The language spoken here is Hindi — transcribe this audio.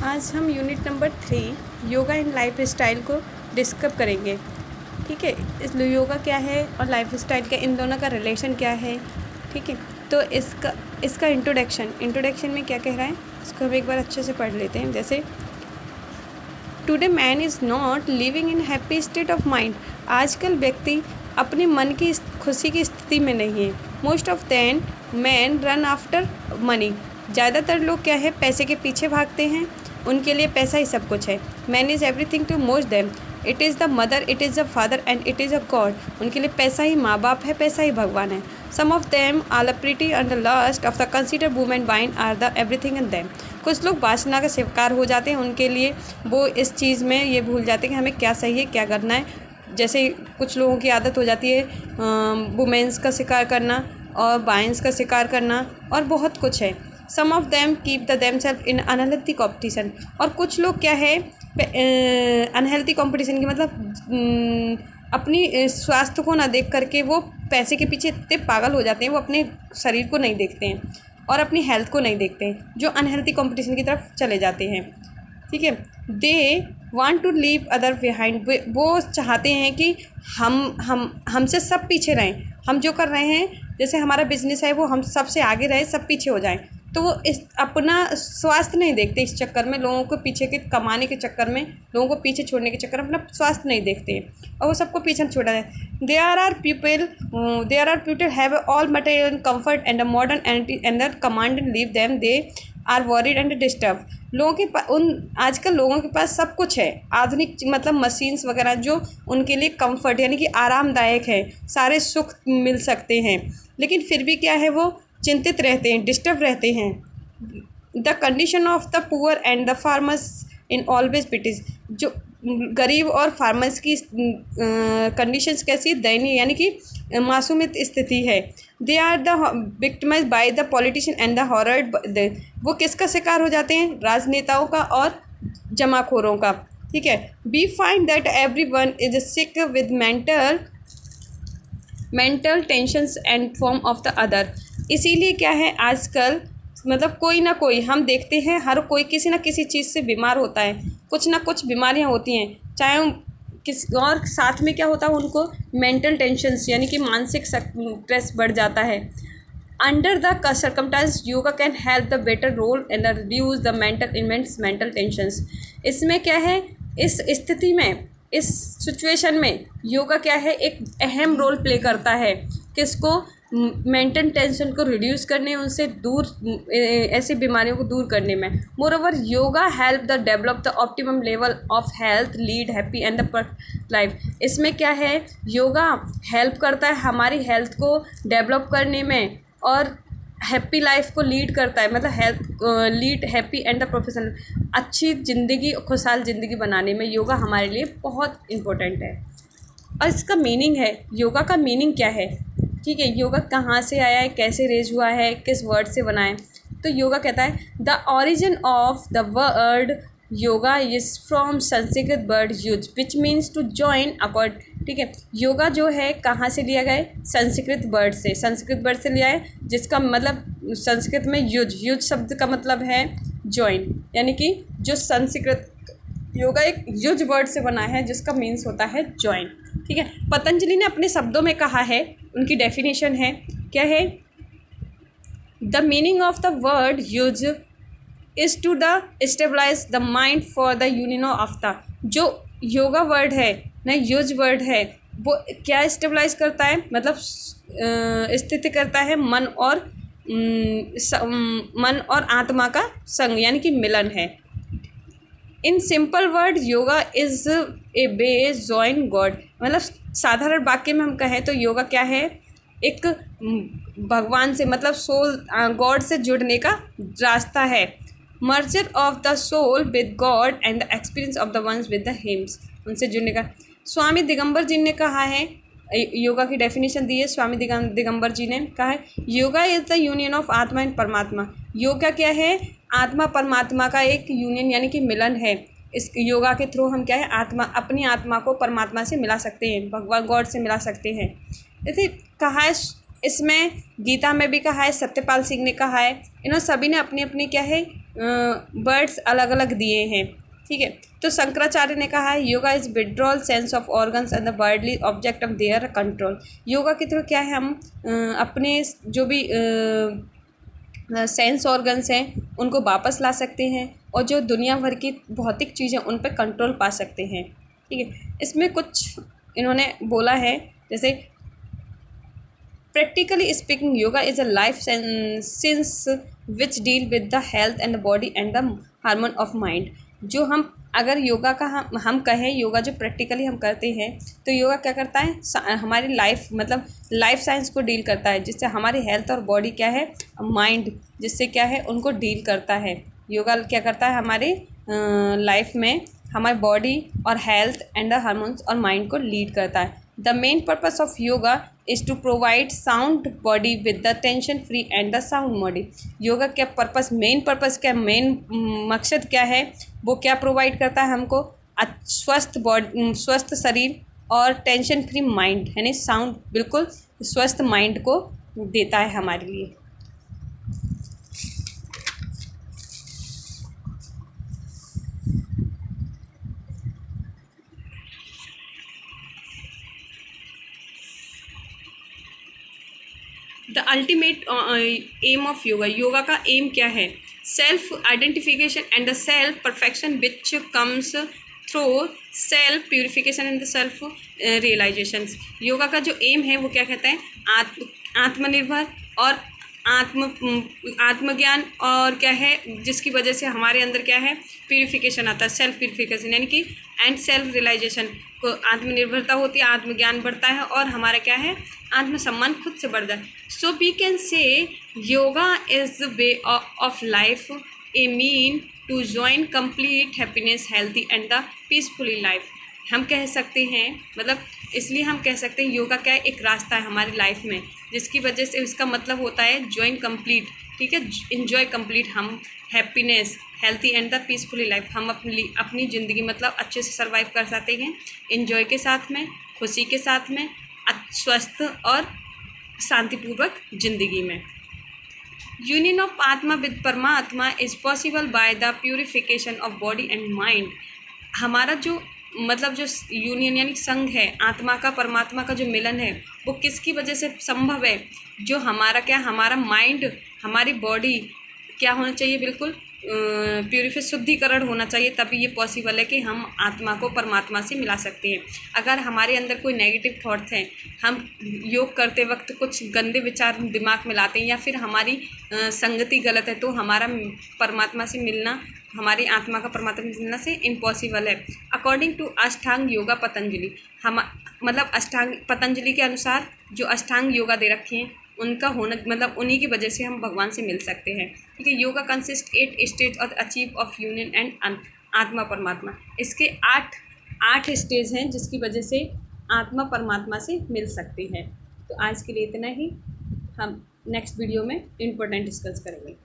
आज हम unit number 3 yoga and life style को डिस्कस करेंगे। ठीक है, इस योगा क्या है और लाइफ स्टाइल क्या, इन दोनों का रिलेशन क्या है। ठीक है, तो इसका इंट्रोडक्शन में क्या कह रहा है इसको हम एक बार अच्छे से पढ़ लेते हैं। जैसे today man is not living in happy state of mind. आजकल व्यक्ति अपने मन की खुशी की स्थिति में नहीं है। Most of then man run after money. ज़्यादातर लोग क्या है, पैसे के पीछे भागते हैं। उनके लिए पैसा ही सब कुछ है। Man is everything to most them. It is the mother, it is the father and it is a god. उनके लिए पैसा ही माँ बाप है, पैसा ही भगवान है। Some of them are the pretty and the last of the consider women wine are the everything in them. कुछ लोग वासना का शिकार हो जाते हैं। उनके लिए वो इस चीज़ में ये भूल जाते हैं कि हमें क्या सही है, क्या करना है। जैसे कुछ लोगों की आदत हो जाती है वुमेन्स का शिकार करना और वाइन्स का शिकार करना और बहुत कुछ है। Some of them keep the themselves in unhealthy competition. और कुछ लोग क्या है अनहेल्थी कॉम्पिटिशन की मतलब अपनी स्वास्थ्य को ना देख करके वो पैसे के पीछे इतने पागल हो जाते हैं, वो अपने शरीर को नहीं देखते हैं और अपनी हेल्थ को नहीं देखते हैं, जो अनहेल्थी कॉम्पिटिशन की तरफ चले जाते हैं। ठीक है, they want to leave other behind. वो चाहते हैं कि हमसे सब पीछे रहें। हम जो कर रहे हैं, जैसे हमारा बिजनेस है, वो हम सबसे आगे रहे, सब पीछे हो जाएं। तो वो इस अपना स्वास्थ्य नहीं देखते। इस चक्कर में लोगों को पीछे के कमाने के चक्कर में, लोगों को पीछे छोड़ने के चक्कर में अपना स्वास्थ्य नहीं देखते हैं और वो सबको पीछे छोड़ा है। There are people have all material comfort and a modern and command and leave them. They are worried and disturb. लोगों के पास आजकल लोगों के पास सब कुछ है, आधुनिक मतलब मशीन्स वगैरह जो उनके लिए कंफर्ट यानी कि आरामदायक है, सारे सुख मिल सकते हैं, लेकिन फिर भी क्या है, वो चिंतित रहते हैं, डिस्टर्ब रहते हैं। The condition of the poor and the farmers in always pities. जो गरीब और फार्मर्स की कंडीशंस कैसी, दयनीय यानी कि मासूमियत स्थिति है। They are the victimize by the politician and the hoarders. वो किसका शिकार हो जाते हैं, राजनेताओं का और जमाखोरों का। ठीक है, we find that every one is sick with mental tensions and form of the other. इसीलिए क्या है, आजकल मतलब कोई ना कोई हम देखते हैं, हर कोई किसी ना किसी चीज़ से बीमार होता है। कुछ ना कुछ बीमारियां होती हैं, चाहे किस और साथ में क्या होता है, उनको मेंटल टेंशन्स यानी कि मानसिक स्ट्रेस बढ़ जाता है। Under the circumstance yoga can help the better role and reduce the mental tensions. इसमें क्या है, इस स्थिति में, इस सिचुएशन में योगा क्या है, एक अहम रोल प्ले करता है। किसको, मेंटल टेंशन को रिड्यूस करने, उनसे दूर ऐसी बीमारियों को दूर करने में। More over yoga help the develop the optimum level of health, lead happy and the life. इसमें क्या है, योगा हेल्प करता है हमारी हेल्थ को डेवलप करने में और हैप्पी लाइफ को लीड करता है, मतलब health lead happy and the professional, अच्छी ज़िंदगी, खुशहाल ज़िंदगी बनाने में योगा हमारे लिए बहुत इम्पोर्टेंट है। और इसका मीनिंग है, योगा का मीनिंग क्या है। ठीक है, योगा कहाँ से आया है, कैसे रेज हुआ है, किस वर्ड से बना है। तो योगा कहता है the origin of the word yoga is from Sanskrit word yuj which means to join accord. ठीक है, योगा जो है कहाँ से लिया गया है, संस्कृत वर्ड से लिया है, जिसका मतलब संस्कृत में युज शब्द का मतलब है जॉइन, यानी कि जो संस्कृत योगा एक युज वर्ड से बना है जिसका मीन्स होता है जॉइन। ठीक है, पतंजलि ने अपने शब्दों में कहा है, उनकी डेफिनेशन है, क्या है, the meaning of the word yuj is to the stabilize the mind for the union of the. जो योगा वर्ड है ना, युज वर्ड है, वो क्या स्टेबलाइज करता है, मतलब स्थिति करता है मन और आत्मा का संग यानी कि मिलन है। In simple word yoga is a way join God. मतलब साधारण वाक्य में हम कहें तो योगा क्या है, एक भगवान से मतलब सोल गॉड से जुड़ने का रास्ता है। Merger of the soul with God and the experience of the ones with the hymns, उनसे जुड़ने का। स्वामी दिगंबर जी ने कहा है, योगा की डेफिनेशन दी है स्वामी दिगंबर जी ने कहा है, yoga is the union of आत्मा एंड परमात्मा। योगा क्या है, आत्मा परमात्मा का एक यूनियन यानी कि मिलन है। इस योगा के थ्रू हम क्या है, अपनी आत्मा को परमात्मा से मिला सकते हैं, भगवान गॉड से मिला सकते हैं। जैसे कहा है इसमें, गीता में भी कहा है, सत्यपाल सिंह ने कहा है, इन्होंने सभी ने अपनी अपनी क्या है वर्ड्स अलग अलग दिए हैं, ठीक है। तो शंकराचार्य ने कहा है yoga is withdrawal sense of organs and the worldly object of their control. Yoga की तरह क्या है, हम अपने जो भी सेंस ऑर्गन्स हैं उनको वापस ला सकते हैं और जो दुनिया भर की भौतिक चीज़ें उन पर कंट्रोल पा सकते हैं, ठीक है। इसमें कुछ इन्होंने बोला है, जैसे practically speaking yoga is a life since which deal with the health and the body and the hormone of mind. जो हम अगर योगा का हम कहें, योगा जो प्रैक्टिकली हम करते हैं, तो योगा क्या करता है, हमारी लाइफ मतलब लाइफ साइंस को डील करता है, जिससे हमारी हेल्थ और बॉडी क्या है, माइंड जिससे क्या है उनको डील करता है। योगा क्या करता है, हमारे लाइफ में हमारी बॉडी और हेल्थ एंड द हार्मोन्स और माइंड को लीड करता है। The main purpose of yoga is to provide sound body with the tension free and the sound body. Yoga क्या पर्पस, मेन पर्पस क्या, मेन मकसद क्या है, वो क्या प्रोवाइड करता है हमको, स्वस्थ बॉडी, स्वस्थ शरीर और टेंशन फ्री माइंड, यानी साउंड, बिल्कुल स्वस्थ माइंड को देता है हमारे लिए। The ultimate aim of yoga, yoga का एम क्या है, self identification and the self perfection which comes through self purification and the self realisation. Yoga का जो एम है वो क्या कहता है, आत्मनिर्भर और आत्मज्ञान, और क्या है जिसकी वजह से हमारे अंदर क्या है, प्यूरिफिकेशन आता है, सेल्फ प्यूरिफिकेशन यानी कि एंड सेल्फ रियलाइजेशन को आत्मनिर्भरता होती है, आत्मज्ञान बढ़ता है और हमारा क्या है, आत्मसम्मान खुद से बढ़ता है। सो we can say yoga is way of life, a mean to join complete happiness, healthy and the peacefully life. हम कह सकते हैं, मतलब इसलिए हम कह सकते हैं योगा क्या है, एक रास्ता है हमारी लाइफ में, जिसकी वजह से इसका मतलब होता है जॉइन कंप्लीट, ठीक है, इन्जॉय कंप्लीट, हम happiness, healthy and the peacefully life, हम अपनी ज़िंदगी मतलब अच्छे से सर्वाइव कर सकते हैं, इन्जॉय के साथ में, खुशी के साथ में, स्वस्थ और शांतिपूर्वक ज़िंदगी में। यूनियन ऑफ आत्मा विद परमात्मा is possible by the purification of body and mind. हमारा जो मतलब जो यूनियन यानी संघ है, आत्मा का परमात्मा का जो मिलन है, वो किसकी वजह से संभव है, जो हमारा क्या, हमारा माइंड, हमारी बॉडी क्या होना चाहिए, बिल्कुल प्यूरिफाई, शुद्धिकरण होना चाहिए, तभी ये पॉसिबल है कि हम आत्मा को परमात्मा से मिला सकते हैं। अगर हमारे अंदर कोई नेगेटिव थॉट्स हैं, हम योग करते वक्त कुछ गंदे विचार दिमाग में लाते हैं, या फिर हमारी संगति गलत है, तो हमारा परमात्मा से मिलना, हमारी आत्मा का परमात्मा से मिलना से इम्पॉसिबल है। अकॉर्डिंग टू अष्टांग योगा पतंजलि, हम मतलब अष्टांग पतंजलि के अनुसार जो अष्टांग योगा दे रखे हैं उनका होना, मतलब उन्हीं की वजह से हम भगवान से मिल सकते हैं, ठीक है। योगा कंसिस्ट 8 स्टेज और अचीव ऑफ यूनियन एंड आत्मा परमात्मा। इसके 8 स्टेज हैं जिसकी वजह से आत्मा परमात्मा से मिल सकती है। तो आज के लिए इतना ही, हम नेक्स्ट वीडियो में इम्पोर्टेंट डिस्कस करेंगे।